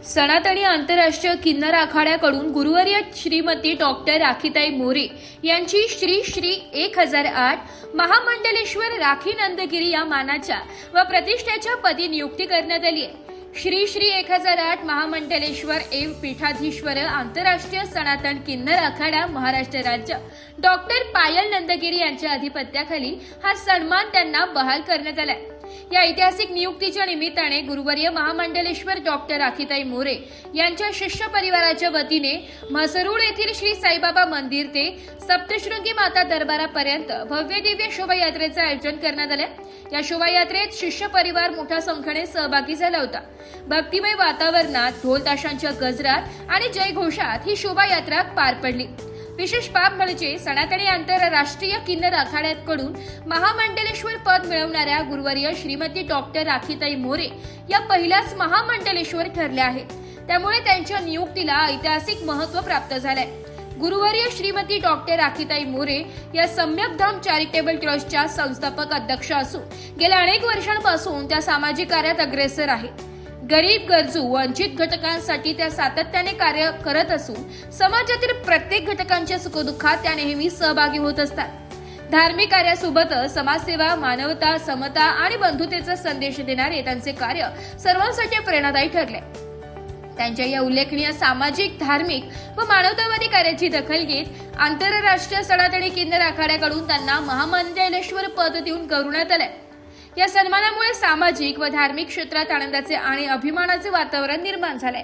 सनातनी आंतरराष्ट्रीय किन्नर आखाड्याकडून गुरुवर्य श्रीमती डॉक्टर राखीताई मोरे यांची श्री श्री 1008 महामंडलेश्वर राखी नंदगिरी या मानाच्या व प्रतिष्ठेच्या पदी नियुक्ती करण्यात आली आहे। श्री श्री 1008 महामंडलेश्वर एव पीठाधीश्वर आंतरराष्ट्रीय सनातन किन्नर आखाडा महाराष्ट्र राज्य डॉक्टर पायल नंदगिरी यांच्या अधिपत्याखाली हा सन्मान त्यांना बहाल करण्यात आला आहे। या ऐतिहासिक नियुक्तीच्या निमित्ताने गुरुवर्य महामंडलेश्वर डॉक्टर राखीताई मोरे यांच्या शिष्य परिवाराच्या वतीने म्हसरूळ येथील श्री साईबाबा मंदिर ते सप्तशृंगी माता दरबारापर्यंत भव्य दिव्य शोभायात्रेचे आयोजन करण्यात आले। या शोभायात्रेत शिष्य परिवार मोठ्या संख्येने सहभागी झाला होता। भक्तिमय वातावरणात ढोल ताशांच्या गजरात आणि जयघोषात ही शोभायात्रा पार पडली। विशेष बाब म्हणजे सनातनी आंतरराष्ट्रीय किन्नर आखाड्याकडून महामंडलेश्वर पद मिळवणाऱ्या गुरुवर्य श्रीमती डॉक्टर राखीताई मोरे या पहिल्याच महामंडलेश्वर ठरल्या आहेत। त्यामुळे त्यांच्या नियुक्तीला ऐतिहासिक महत्त्व प्राप्त झालंय। गुरुवर्य श्रीमती डॉक्टर राखीताई मोरे या सम्यकधाम चॅरिटेबल ट्रस्टच्या संस्थापक अध्यक्ष असून गेल्या अनेक वर्षांपासून त्या सामाजिक कार्यात अग्रेसर आहेत। गरीब गरजू वंचित घटकांसाठी त्या सातत्याने कार्य करत असून समाजातील प्रत्येक घटकांच्या सुखदुःखात त्या नेहमी सहभागी होत असतात। धार्मिक कार्यासोबतच समाजसेवा, मानवता, समता आणि बंधुतेचा संदेश देणारे त्यांचे कार्य सर्वांसाठी प्रेरणादायी ठरले। त्यांच्या या उल्लेखनीय सामाजिक, धार्मिक व मानवतावादी कार्याची दखल घेत आंतरराष्ट्रीय सनातनी किन्नर आखाड्याकडून त्यांना महामंडलेश्वर पद देऊन गौरवण्यात आले। या सन्मानामुळे सामाजिक व धार्मिक क्षेत्रात आनंदाचे आणि अभिमानाचे वातावरण निर्माण झाले।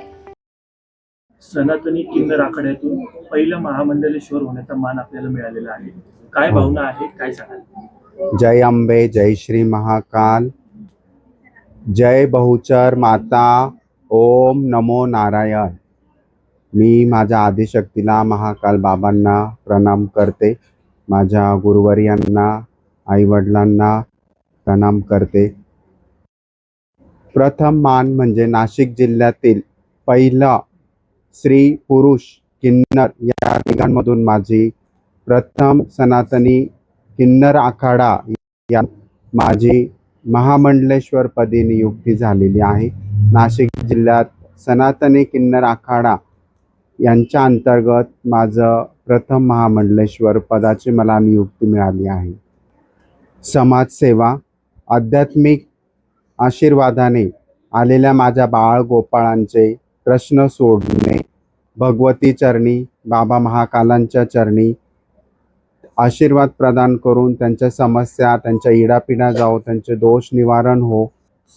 सनातनी किन्नर आखाड्यातून पहिलं महामंडलेश्वर होण्याचा मान आपल्याला मिळालेला आहे। काय भावना आहे, काय सांगाल? जय अंबे, जय श्री महाकाल, जय बहुचर माता, ओम नमो नारायण। मी माझ्या आदिशक्तीला महाकाल बाबांना प्रणाम करते। माझ्या गुरुवर्यांना, आईवडिलांना प्रणाम करते। प्रथम मान म्हणजे नाशिक जिल्ह्यातील पहिला स्त्री पुरुष किन्नर या तिघांमधून माझी प्रथम सनातनी किन्नर आखाडा या माझी महामंडलेश्वर पदी नियुक्ती झालेली आहे। नाशिक जिल्ह्यात सनातनी किन्नर आखाडा यांच्या अंतर्गत माझं प्रथम महामंडलेश्वर पदाची मला नियुक्ती मिळाली आहे। समाजसेवा, आध्यात्मिक आशीर्वादाने आलेल्या माझ्या बाळ गोपाळांचे प्रश्न सोडणे, भगवती चरणी, बाबा महाकालांच्या चरणी आशीर्वाद प्रदान करून त्यांच्या समस्या, त्यांच्या इडापिडा जाओ, त्यांचे दोष निवारण हो।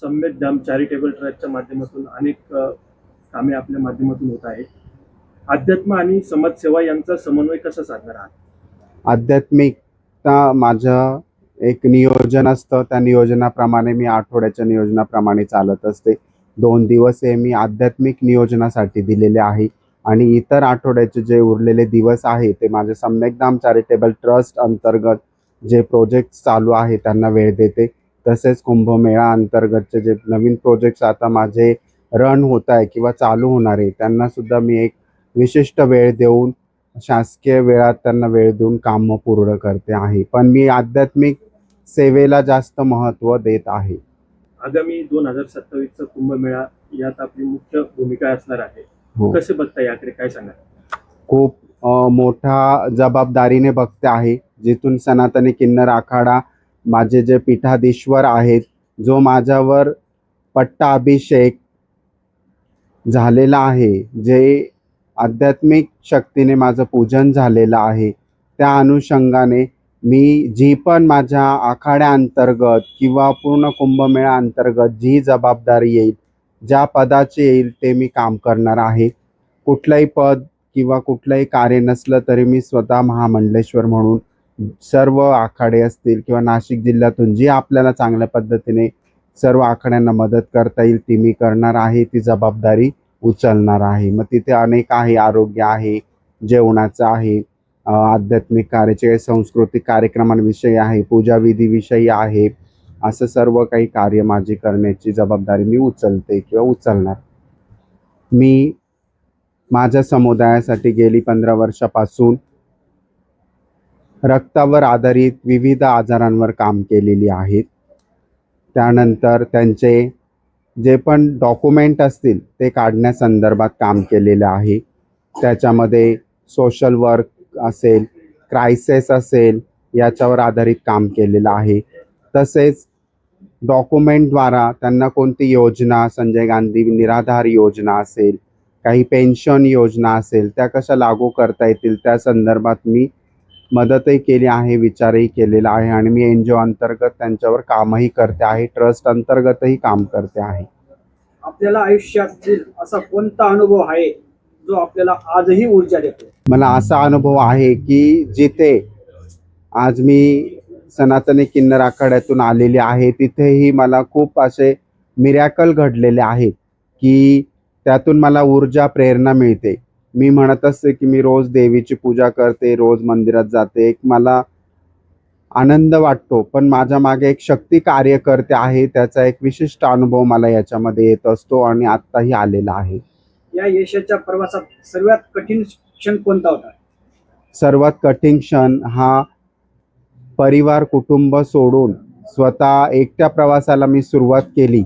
सम्यकधाम चॅरिटेबल ट्रस्टच्या माध्यमातून अनेक कामे आपल्या माध्यमातून होत आहेत। अध्यात्म आणि समाजसेवा यांचा समन्वय कसा साधणार आहात? आध्यात्मिकता माझं एक नियोजन असतं, त्या नियोजनाप्रमाणे मी आठवड्याच्या नियोजनाप्रमाणे चालत असते। 2 दिवस हे मी आध्यात्मिक नियोजनासाठी दिलेले आहे आणि इतर आठवड्याचे जे उरलेले दिवस आहे ते माझे सम्यकधाम चॅरिटेबल ट्रस्ट अंतर्गत जे प्रोजेक्ट्स चालू आहे त्यांना वेळ देते। तसेच कुंभमेळा अंतर्गतचे जे नवीन प्रोजेक्ट्स आता माझे रन होत आहे किंवा चालू होणार आहे त्यांना सुद्धा मी एक विशिष्ट वेळ देऊन शासकीय वेळात त्यांना वेळ देऊन काम पूर्ण करते आहे। पण मी आध्यात्मिक सेवेला जास्त महत्त्व देत आहे। आगामी 2027 चा कुंभमेळा यात आपली मुख्य भूमिका असणार आहे। कसे बघता याकडे, काय सांगाल? खूप मोठा जबाबदारीने बघते आहे। जिथून सनातनी किन्नर आखाडा माझे जे पीठाधीश्वर आहेत, जो माझ्यावर पट्टाभिषेक झालेला आहे, जे आध्यात्मिक शक्तीने माझं पूजन झालेलं आहे, त्या अनुषंगाने मी जी पण माझ्या आखाड्याअंतर्गत किंवा पूर्ण कुंभमेळा अंतर्गत जी जबाबदारी येईल, ज्या पदाची येईल ते मी काम करणार आहे। कुठलंही पद किंवा कुठलंही कार्य नसलं तरी मी स्वतः महामंडलेश्वर म्हणून सर्व आखाडे असतील किंवा नाशिक जिल्ह्यातून जी आपल्याला चांगल्या पद्धतीने सर्व आखाड्यांना मदत करता येईल ती मी करणार आहे, ती जबाबदारी उचलणार आहे। मग तिथे अनेक आहे, आरोग्य आहे, जेवणाचं आहे, आध्यात्मिक कार्याचे, सांस्कृतिक कार्यक्रमांविषयी आहे, पूजाविधीविषयी आहे, असं सर्व काही कार्य माझी करण्याची जबाबदारी मी उचलते किंवा उचलणार। मी माझ्या समुदायासाठी गेली 15 वर्षापासून रक्तावर आधारित विविध आजारांवर काम केलेली आहेत। त्यानंतर त्यांचे जे पण डॉक्युमेंट असतील ते काढण्यासंदर्भात काम केलेलं आहे. त्याच्यामध्ये सोशल वर्क असेल, क्रायसिस असेल, याच्यावर आधारित काम केलेलं आहे. तसेच डॉक्युमेंटद्वारा त्यांना कोणती योजना, संजय गांधी निराधार योजना असेल, काही पेन्शन योजना असेल, त्या कशा लागू करता येतील त्या संदर्भात मी मदतही केली आहे, विचारही केलेला आहे आणि मी NGO अंतर्गत त्यांच्यावर कामही करते आहे, ट्रस्ट अंतर्गतही काम करते आहे. आपल्याला आयुष्यातील असा कोणता अनुभव आहे जो आपल्याला आजही ऊर्जा देतो? मला असा अनुभव आहे की जिथे आज मी सनातनी किन्नर आखाड्यातून आलेले आहे, तिथेही मला खूप असे मिरॅकल घडलेले आहेत की त्यातून मला ऊर्जा, प्रेरणा मिळते. मी म्हणत असते की मी रोज देवीची पूजा करते, रोज मंदिरात जाते, एक मला आनंद वाटतो, पण माझ्या मागे एक शक्ती कार्य करते आहे, त्याचा एक विशिष्ट अनुभव मला याच्यामध्ये येत असतो आणि आत्ताही आलेला आहे. या यशाच्या प्रवासात सर्वात कठीण क्षण कोणता होता? सर्वात कठीण क्षण हा परिवार, कुटुंब सोडून स्वतः एकट्या प्रवासाला मी सुरुवात केली.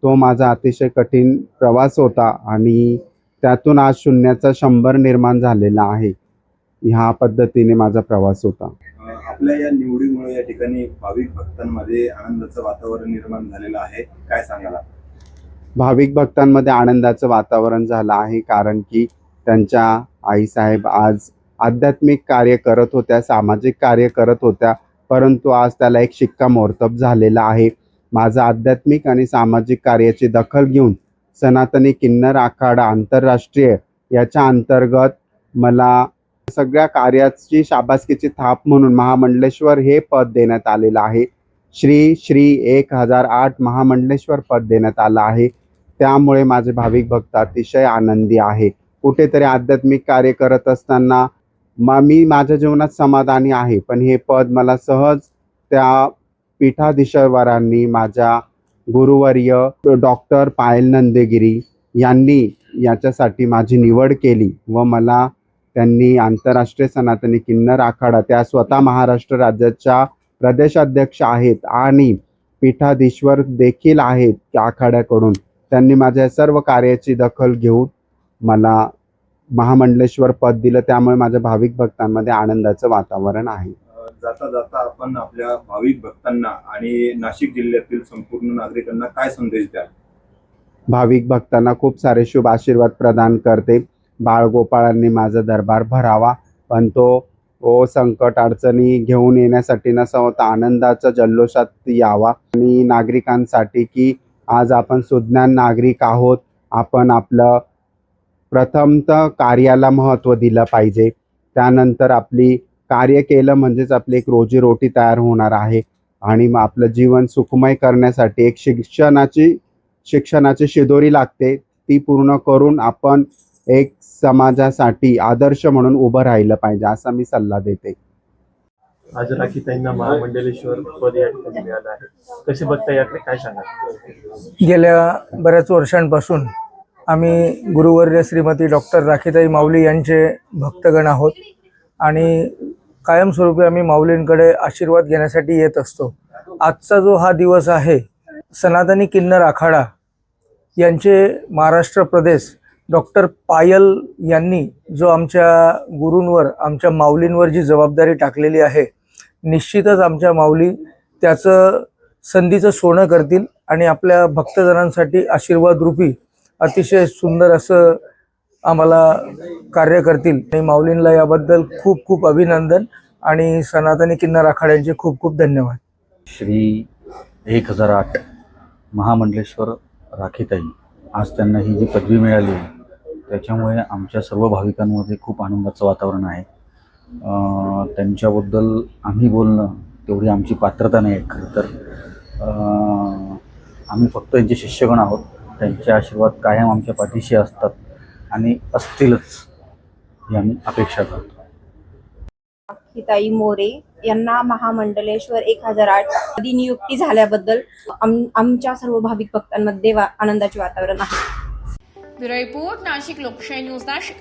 तो माझा अतिशय कठीण प्रवास होता आणि त्यातून आज शून्याचा 100 निर्माण झालेला आहे. ह्या पद्धतीने माझा प्रवास होता. आपल्या या निवडीमुळे या ठिकाणी भाविक भक्तांमध्ये आनंदाचं वातावरण निर्माण झालेलं आहे, काय सांगाल? भाविक भक्तांमध्ये आनंदाचं वातावरण झालं आहे, कारण की त्यांच्या आईसाहेब आज आध्यात्मिक कार्य करत होत्या, सामाजिक कार्य करत होत्या, परंतु आज त्याला एक शिक्कामोर्तब झालेला आहे. माझं आध्यात्मिक आणि सामाजिक कार्याची दखल घेऊन सनातनी किन्नर आखाडा आंतरराष्ट्रीय याच्या अंतर्गत मला सगळ्या कार्याची शाबासकीची थाप म्हणून महामंडलेश्वर हे पद देण्यात आलेलं आहे. श्री श्री 1008 महामंडलेश्वर पद देण्यात आलं आहे. त्यामुळे माझे भाविक भक्त अतिशय आनंदी आहे. कुठेतरी आध्यात्मिक कार्य करत असताना मी माझ्या जीवनात समाधानी आहे, पण हे पद मला सहज त्या पीठाधीश्वरांनी, माझ्या गुरुवर्य डॉक्टर पायल नंदगिरी यांनी याच्यासाठी माझी निवड केली व मला त्यांनी आंतरराष्ट्रीय सनातनी किन्नर आखाडा, त्या स्वतः महाराष्ट्र राज्याच्या प्रदेशाध्यक्ष आहेत आणि पीठाधीश्वर देखील आहेत आखाड्याकडून, त्यांनी माझ्या सर्व कार्याची दखल घेऊन मला महामंडलेश्वर पद दिलं. त्यामुळे माझ्या भाविक भक्तांमध्ये आनंदाचं वातावरण आहे. जाता जाता आपण आपल्या भाविक भक्तांना आणि नाशिक जिल्ह्यातील संपूर्ण नागरिकांना काय संदेश द्याल? भाविक भक्तांना खूप सारे शुभ आशीर्वाद प्रदान करते. बाळगोपाळांनी माझा दरबार भरावा, पण तो संकट अडचणी घेऊन येण्यासाठी नसा होता, आनंदाच्या जल्लोषात यावा. आणि नागरिकांसाठी की आज आपण सुज्ञान नागरिक आहोत, आपण आपलं प्रथमतः कार्याला महत्त्व दिलं पाहिजे. त्यानंतर आपली कार्य केलं म्हणजेच आपली एक रोजीरोटी तयार होणार आहे आणि मग आपलं जीवन सुखमय करण्यासाठी एक शिक्षणाची शिदोरी लागते. ती पूर्ण करून आपण एक समाजासाठी आदर्श म्हणून उभं राहिलं पाहिजे, असा मी सल्ला देते. आज राखीताईंना महामंडलेश्वर पद या ठिकाणी मिळालं आहे, कसे बघता याकडे काय सांगाल? गेल्या बऱ्याच वर्षांपासून आम्ही गुरुवर्य श्रीमती डॉक्टर राखीताई माऊली यांचे भक्तगण आहोत आणि कायमस्वरूपी आम्ही माऊलींकडे आशीर्वाद घेण्यासाठी येत असतो. आजचा जो हा दिवस आहे, सनातनी किन्नर आखाडा यांचे महाराष्ट्र प्रदेश डॉक्टर पायल यांनी जो आमच्या गुरूंवर, आमच्या माऊलींवर जी जबाबदारी टाकलेली आहे, निश्चितच आमच्या माऊली त्याचं संधीचं सोनं करतील आणि आपल्या भक्तजनांसाठी आशीर्वाद रूपी अतिशय सुंदर असं आम्हाला कार्य करतील. आणि माऊलींना याबद्दल खूप खूप अभिनंदन आणि सनातनी किन्नर आखाड्यांचे खूप खूप धन्यवाद. श्री 1008 महामंडलेश्वर राखीताई, आज त्यांना ही जी पदवी मिळाली त्याच्यामुळे आमच्या सर्व भाविकांमध्ये खूप आनंदाचं वातावरण आहे. त्यांच्याबद्दल आम्ही बोलणं तेवढी आमची पात्रता नाही आहे. खरं तर आम्ही फक्त त्यांचे शिष्यगण आहोत. त्यांचे आशीर्वाद कायम आमच्या पाठीशी असतात आणि असतीलच ही आम्ही अपेक्षा करतो. राखीताई मोरे यांना महामंडलेश्वर 1008 मध्ये नियुक्ती झाल्याबद्दल आमच्या सर्व भाविक भक्तांमध्ये आनंदाचे वातावरण आहे. ब्युरो रिपोर्ट, नाशिक लोकशाही न्यूज नाशिक.